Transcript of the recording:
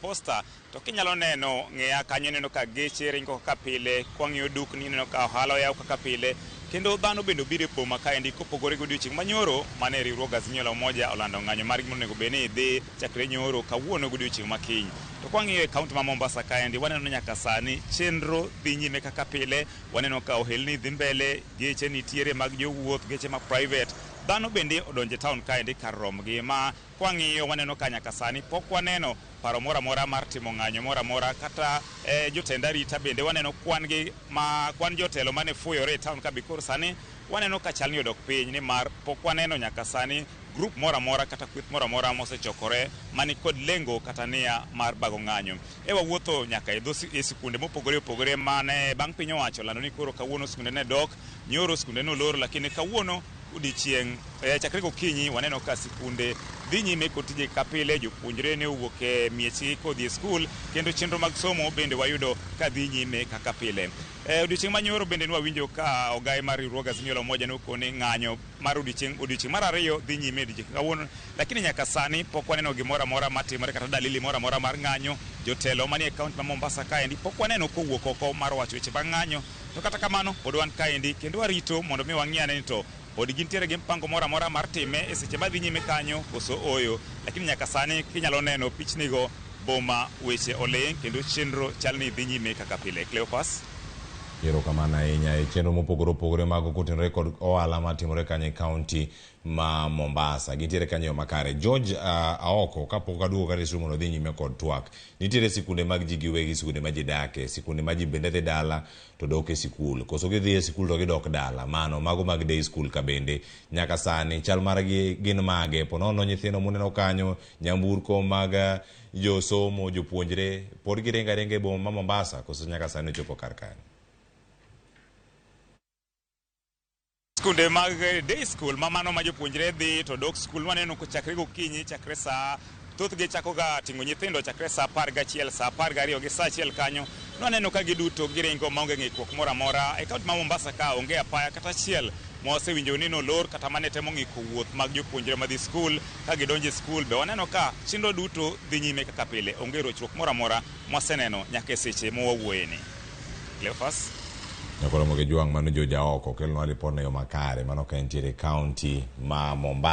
posta to kinyalo neno ng'eya kanyo neno ka geche ringo kaka pile, kwang'iyo dukni neno ka ohala oyaw kaka pile, kendo dhano bende obiro e boma kaendi kopogore gi odiochieng' manyoro mane riwruog Azimio la Umoja olando ng'anyo margi monego bed ni dhi chakre nyoro kawuono gi odiochieng' makiny. To kwang'iyo e kaunti ma Mombasa kaendi waneno nyaka sani chenro dhi nyime kaka pile, waneno ka ohelni dhi mbele, geche nitiere mag jowuoth, geche ma private, dhano bende odonje town kaendi kar romgi ma kwang'iyo waneno ka nyaka sani pok waneno paro mora mora mar timo ng'anyo mora mora kata jotend arita bende waneno kwan jotelo mane fuyore e town ka bikor sani waneno ka chalni odok piny ni mar pok waneno nyaka sani grup mora mora kata kweth mora mora mosechokore mani kod lengo kata nia mar bago ng'anyo. Wawuotho nyaka e sikunde mopogore opogore mane bang' piny owacho lando ni koro kawuono sikunde ne dok, nyoro sikunde no loro, lakini kawuono odiochieng' chakre gokinyi waneno ka sikunde dhi nyime kod tije ka pile, jopuonjre ne owuok e miechgi kodhi e skul, kendo chenro mag somo bende wayudo ka dhi nyime kaka pile. Odiochieng' manyoro bende nwawinjo ka ogai mar riwruog Azimio la Umoja nokone ng'anyo mar odiochieng' mar ariyo dhi nyime odiochieng' kawuono, lakini nyaka sani pok waneno gimoro amora matimore kata dalili moro amora mar ng'anyo. Jotelo manie kaunti ma Mombasa kaendi pok waneno kowuok oko mar wacho weche mag ng'anyo, to kata kamano pod wan kaendi kendo warito mondo mi wang'i ane ni to pod gintiere gi mpango mora mora mar time e seche madhi nyime kanyo koso oyo, lakini nyaka sani kinyalo neno pichnigo boma weche oling kendo chenro chalni dhi nyime kaka pile. Cleopas erokamano ahinya e chenro mopogore opogore mag kotenore kod ohala matimore kanyo e kaunti ma Mombasa. Gintiere kanyo yo makare. George Aoko kapok aduogo kare somo no dhi nyime kod twak. Nitiere sikunde mag ji giwegi, sikunde ma ji dake, sikunde ma ji bende dhi dala to dok e sikul. Koso gidhi e sikul to gidok dala. Mano mago mag day school ka bende nyaka sani chal margi gin mage. Ponono nyithindo muneno kanyo, nyamburko mag josomo, jopuonjre pod giringa e boma ma Mombasa, koso nyaka sani ochopo kar kanyo. Skunde mag day school mamano ma jopuonjre dhi to dok skul waneno ko chakre gokinyi chakre saa thothgi chako ga ting'o nyithindo chakre saa 11 saa 12 gi saa 1 kanyo. Waneno ka giduto giringo maonge ng'ikruok moro amora. E kaunti ma Mombasa ka onge apaya kata achiel mosewinjo ni nolor kata mane temo ng'iko wuoth mag jopuonjre madhi skul. Ka gidonje skul be waneno ka chenro duto dhi nyime kaka pile, onge rochruok moro amora mwaseneno nyaka e seche mowawuoyeni. Cleophas Nyakolo moge juang' mano George Aoko kelnwa ripot na yo makare mano ka entiere kaunti ma Mombasa.